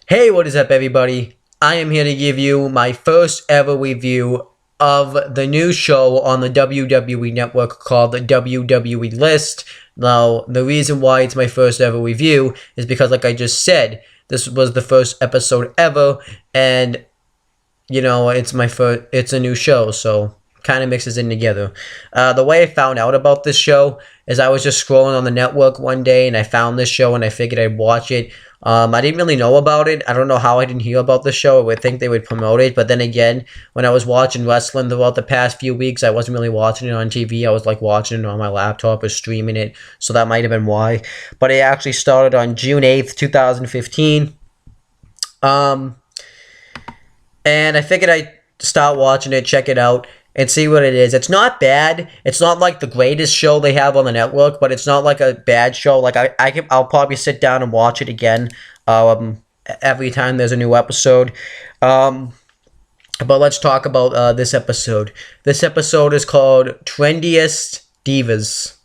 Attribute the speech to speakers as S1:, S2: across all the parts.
S1: Hey, what is up, everybody? I am here to give you my first ever review of the new show on the WWE Network called the WWE List. Now, the reason why it's my first ever review is because, like I just said, this was the first episode ever, and it's a new show, so kind of mixes in together. The way I found out about this show is I was just scrolling on the network one day and I found this show and I figured I'd watch it. I didn't really know about it. I don't know how I didn't hear about the show. I would think they would promote it, but then again, when I was watching wrestling throughout the past few weeks, I wasn't really watching it on TV. I was like watching it on my laptop or streaming it, so that might have been why. But it actually started on June 8th, 2015. And I figured I'd start watching it, check it out, and see what it is. It's not bad. It's not like the greatest show they have on the network, but it's not like a bad show. Like I'll probably sit down and watch it again every time there's a new episode. But let's talk about this episode. This episode is called Trendiest Divas.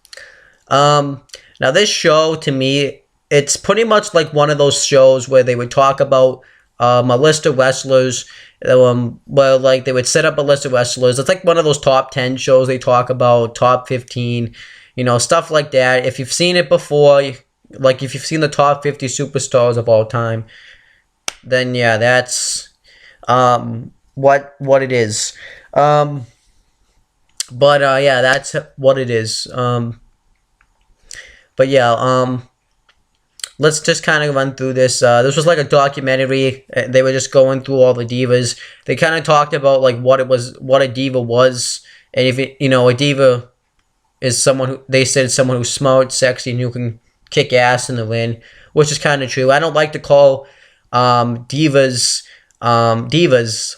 S1: Now this show, to me, it's pretty much like one of those shows where they would talk about a list of wrestlers. Well, like they would set up a list of wrestlers. It's like one of those top 10 shows they talk about, top 15, stuff like that. If you've seen it before, like if you've seen the top 50 superstars of all time, then yeah, that's what it is. Yeah, that's what it is. But yeah, let's just kind of run through this. This was like a documentary. They were just going through all the divas. They kind of talked about like what a diva was, and if a diva is someone someone who's smart, sexy, and who can kick ass in the ring, which is kind of true. I don't like to call divas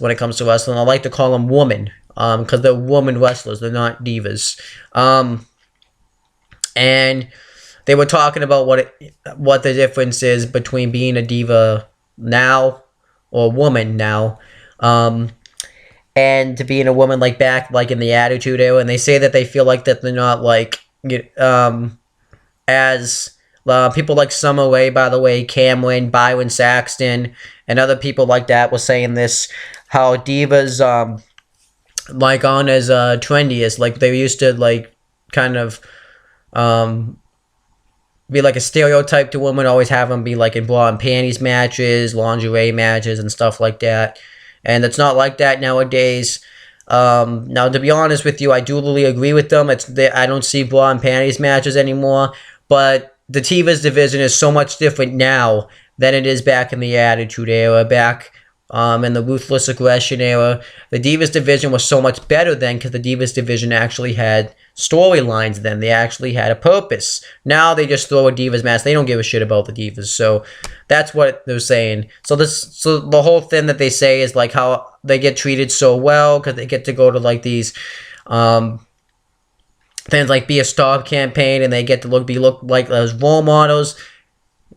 S1: when it comes to wrestling. I like to call them women because they're woman wrestlers. They're not divas. And they were talking about what the difference is between being a diva now or a woman now, and to being a woman like back like in the Attitude Era. And they say that they feel like that they're not like as people like Summer Rae, by the way, Cameron, Byron Saxton, and other people like that were saying this, how divas like on as Trendiest, like they used to like kind of be like a stereotype to women, always have them be like in bra and panties matches, lingerie matches, and stuff like that. And it's not like that nowadays. Now, to be honest with you, I do really agree with them. I don't see bra and panties matches anymore, but the Divas division is so much different now than it is back in the Attitude Era, back in the Ruthless Aggression Era. The Divas division was so much better then because the Divas division actually had storylines then. They actually had a purpose. Now they just throw a Divas match. They don't give a shit about the Divas. So that's what they're saying. So the whole thing that they say is like how they get treated so well because they get to go to like these things like Be a Star campaign, and they get to look like as role models.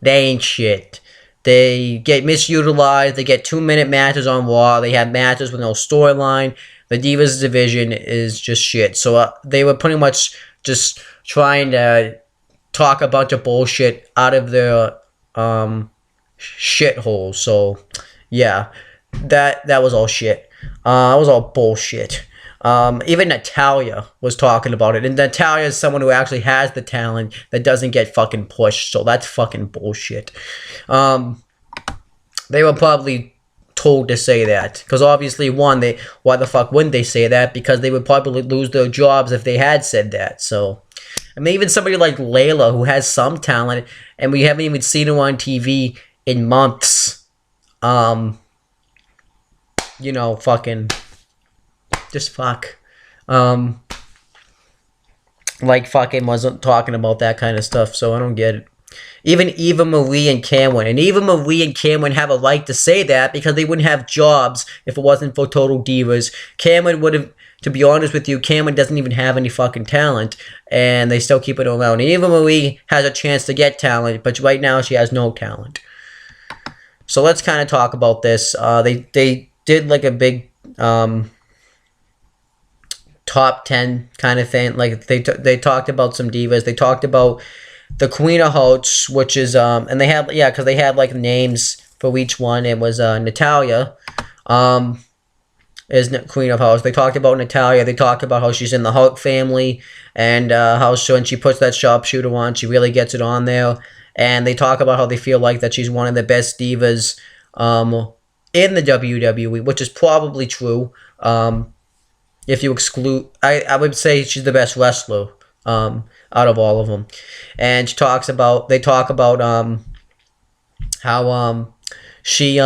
S1: They ain't shit. They get misutilized. They get 2-minute matches on Raw. They have matches with no storyline. The Divas division is just shit. So they were pretty much just trying to talk a bunch of bullshit out of their shithole. So yeah, that was all shit. It was all bullshit. Even Natalia was talking about it, and Natalia is someone who actually has the talent that doesn't get fucking pushed, so that's fucking bullshit. They were probably told to say that, because obviously, why the fuck wouldn't they say that? Because they would probably lose their jobs if they had said that. So, I mean, even somebody like Layla, who has some talent, and we haven't even seen her on TV in months, fucking just fuck. Like fucking wasn't talking about that kind of stuff, so I don't get it. Even Eva Marie and Cameron. And Eva Marie and Cameron have a right to say that because they wouldn't have jobs if it wasn't for Total Divas. Cameron would have, to be honest with you, Cameron doesn't even have any fucking talent, and they still keep it around. And Eva Marie has a chance to get talent, but right now she has no talent. So let's kind of talk about this. They did like a big top 10 kind of thing. Like they talked about some divas. They talked about the Queen of Hearts, which is and they had, yeah, because they had like names for each one. It was Natalia. Is Queen of Hearts. They talked about Natalia. They talked about how she's in the Hulk family, and how when she puts that sharpshooter on, she really gets it on there. And they talk about how they feel like that she's one of the best divas in the WWE, which is probably true. If you exclude, I would say she's the best wrestler out of all of them. And they talk about how she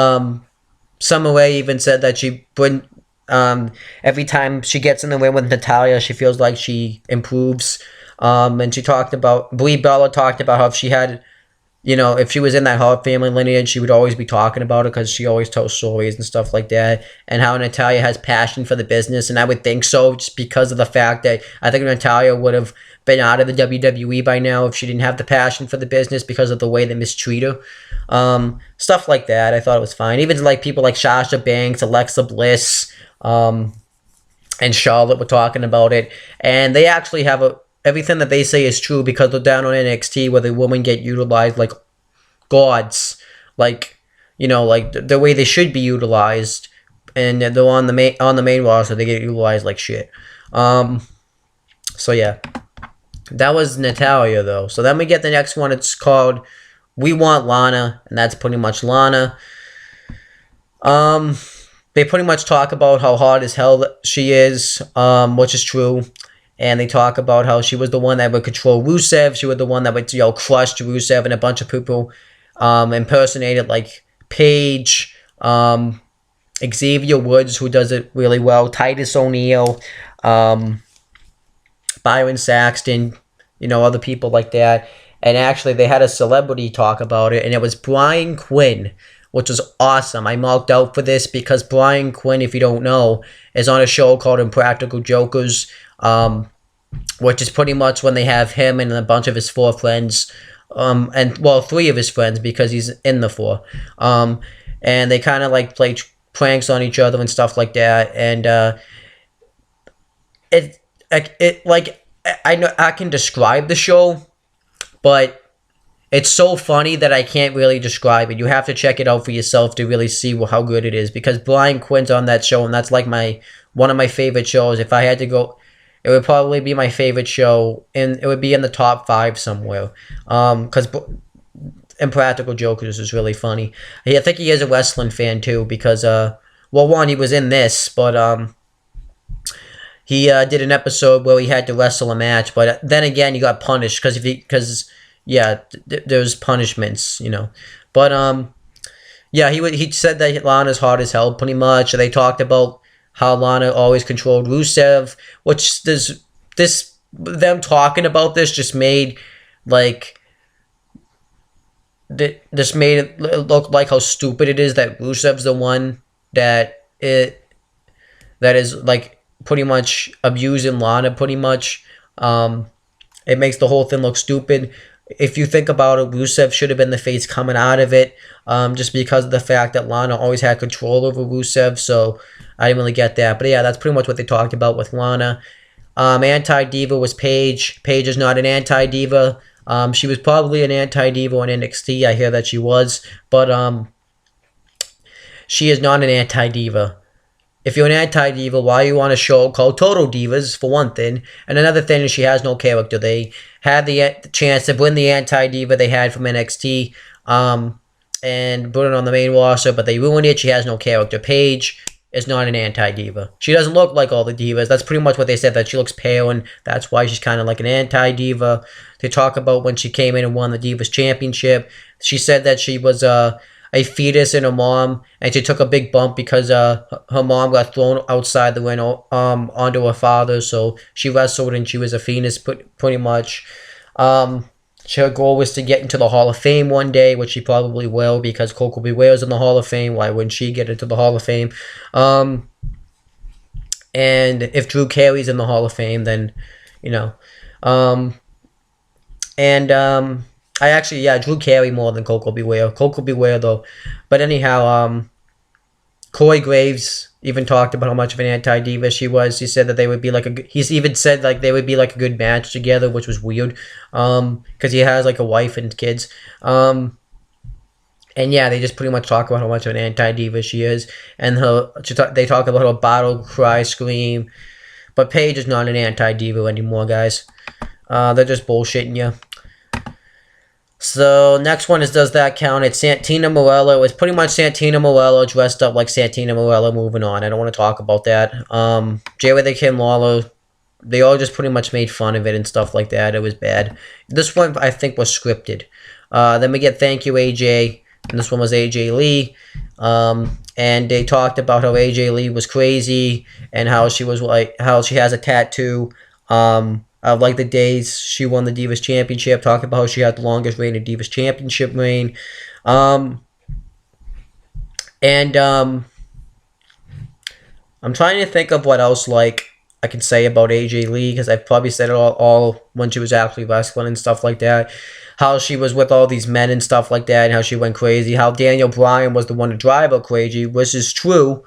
S1: Summer Rae even said that she wouldn't. Every time she gets in the ring with Natalia, she feels like she improves. And she talked about, Brie Bella talked about how if she had, if she was in that Hart family lineage, she would always be talking about it because she always tells stories and stuff like that. And how Natalia has passion for the business, and I would think so, just because of the fact that I think Natalia would have been out of the WWE by now if she didn't have the passion for the business because of the way they mistreat her. Stuff like that. I thought it was fine. Even like people like Sasha Banks, Alexa Bliss, and Charlotte were talking about it, and they actually have everything that they say is true because they're down on NXT where the women get utilized like gods, like like the way they should be utilized, and they're on the main roster they get utilized like shit. So yeah, that was Natalia though. So then we get the next one. It's called We Want Lana, and that's pretty much Lana. They pretty much talk about how hard as hell she is, which is true. And they talk about how she was the one that would control Rusev. She was the one that would, crush Rusev, and a bunch of people impersonated like Paige, Xavier Woods, who does it really well, Titus O'Neil, Byron Saxton, other people like that. And actually, they had a celebrity talk about it, and it was Brian Quinn, which was awesome. I marked out for this because Brian Quinn, if you don't know, is on a show called Impractical Jokers, which is pretty much when they have him and a bunch of his 4 friends, and 3 of his friends because he's in the 4, and they kind of like play pranks on each other and stuff like that, and I know I can describe the show, but it's so funny that I can't really describe it. You have to check it out for yourself to really see how good it is, because Brian Quinn's on that show, and that's like one of my favorite shows. If I had to go, it would probably be my favorite show, and it would be in the top 5 somewhere. Because Impractical Jokers is really funny. I think he is a wrestling fan too, because one, he was in this, but he did an episode where he had to wrestle a match, but then again, he got punished because there's punishments, But yeah, he said that Lana's hard as hell, pretty much. They talked about how Lana always controlled Rusev, which them talking about this just made it look like how stupid it is that Rusev's the one that is like pretty much abusing Lana, pretty much. It makes the whole thing look stupid. If you think about it, Rusev should have been the face coming out of it, just because of the fact that Lana always had control over Rusev, so I didn't really get that. But yeah, that's pretty much what they talked about with Lana. Anti-Diva was Paige. Paige is not an anti-diva. She was probably an anti-diva on NXT. I hear that she was, but she is not an anti-diva. If you're an anti-diva, why are you on a show called Total Divas, for one thing? And another thing is she has no character. They had the chance to win the anti-diva they had from NXT and put it on the main roster, but they ruined it. She has no character. Paige is not an anti-diva. She doesn't look like all the divas. That's pretty much what they said, that she looks pale, and that's why she's kind of like an anti-diva. They talk about when she came in and won the Divas Championship. She said that she was a fetus in her mom, and she took a big bump because her mom got thrown outside the ring onto her father, so she wrestled and she was a fetus pretty much. Her goal was to get into the Hall of Fame one day, which she probably will, because Coco Beware's in the Hall of Fame. Why wouldn't she get into the Hall of Fame? And if Drew Carey's in the Hall of Fame, then, Drew Carey more than Coco Beware. Coco Beware, though. But anyhow, Corey Graves even talked about how much of an anti-diva she was. He said that they would be he's even said like they would be like a good match together, which was weird. Because he has like a wife and kids. And yeah, they just pretty much talk about how much of an anti-diva she is, and they talk about her battle cry scream. But Paige is not an anti-diva anymore, guys. They're just bullshitting you. So next one is Does That Count? It's Santina Morello. It's pretty much Santina Morello dressed up like Santina Morello. Moving on. I don't want to talk about that. Jay with the Kim Lawler. They all just pretty much made fun of it and stuff like that. It was bad. This one I think was scripted. Then we get Thank You AJ. And this one was AJ Lee. And they talked about how AJ Lee was crazy and how she was like how she has a tattoo of like the days she won the Divas Championship. Talking about how she had the longest reigning Divas Championship reign. I'm trying to think of what else like I can say about AJ Lee, because I've probably said it all when she was actually wrestling and stuff like that. How she was with all these men and stuff like that, and how she went crazy. How Daniel Bryan was the one to drive her crazy, which is true,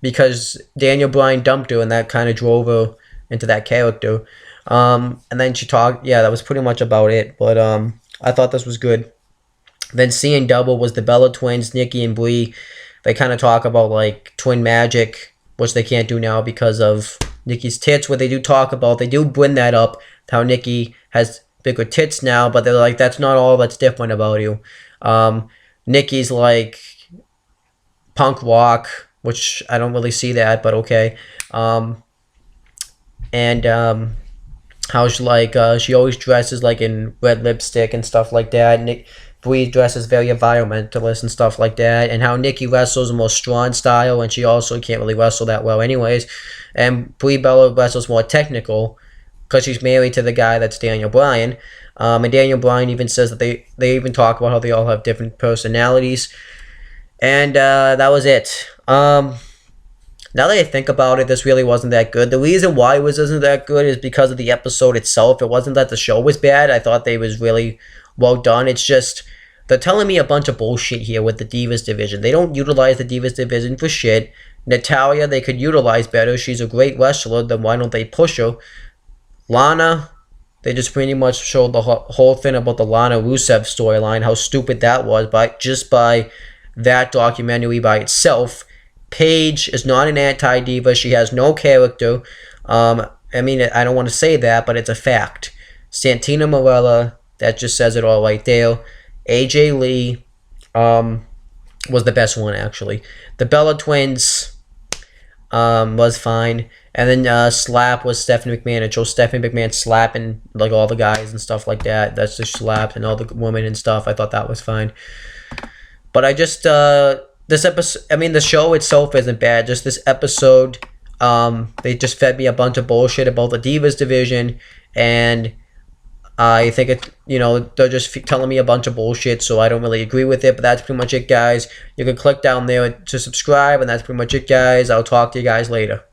S1: because Daniel Bryan dumped her, and that kind of drove her into that character. And then she talked, yeah, that was pretty much about it. But I thought this was good. Then Seeing Double was the Bella Twins, Nikki and Brie. They kind of talk about like twin magic, which they can't do now because of Nikki's tits. What they do talk about, they do bring that up, how Nikki has bigger tits now, but they're like, that's not all that's different about you. Nikki's like punk rock, which I don't really see that, but okay. How she like she always dresses like in red lipstick and stuff like that. Brie dresses very environmentalist and stuff like that, and how Nikki wrestles a more strong style, and she also can't really wrestle that well anyways. And Brie Bella wrestles more technical, because she's married to the guy that's Daniel Bryan. And Daniel Bryan even says that they even talk about how they all have different personalities. And that was it. Now that I think about it, this really wasn't that good. The reason why it wasn't that good is because of the episode itself. It wasn't that the show was bad. I thought they was really well done. It's just, they're telling me a bunch of bullshit here with the Divas division. They don't utilize the Divas division for shit. Natalya, they could utilize better. She's a great wrestler. Then why don't they push her? Lana, they just pretty much showed the whole thing about the Lana Rusev storyline, how stupid that was, just by that documentary by itself. Paige is not an anti-diva. She has no character. I mean, I don't want to say that, but it's a fact. Santina Morella, that just says it all right there. AJ Lee was the best one, actually. The Bella Twins was fine. And then Slap was Stephanie McMahon. It shows Stephanie McMahon slapping like all the guys and stuff like that. That's just slapped, and all the women and stuff. I thought that was fine. But I just this episode, I mean, the show itself isn't bad. Just this episode, they just fed me a bunch of bullshit about the Divas division, and I think it, they're just telling me a bunch of bullshit, so I don't really agree with it. But that's pretty much it, guys. You can click down there to subscribe, and that's pretty much it, guys. I'll talk to you guys later.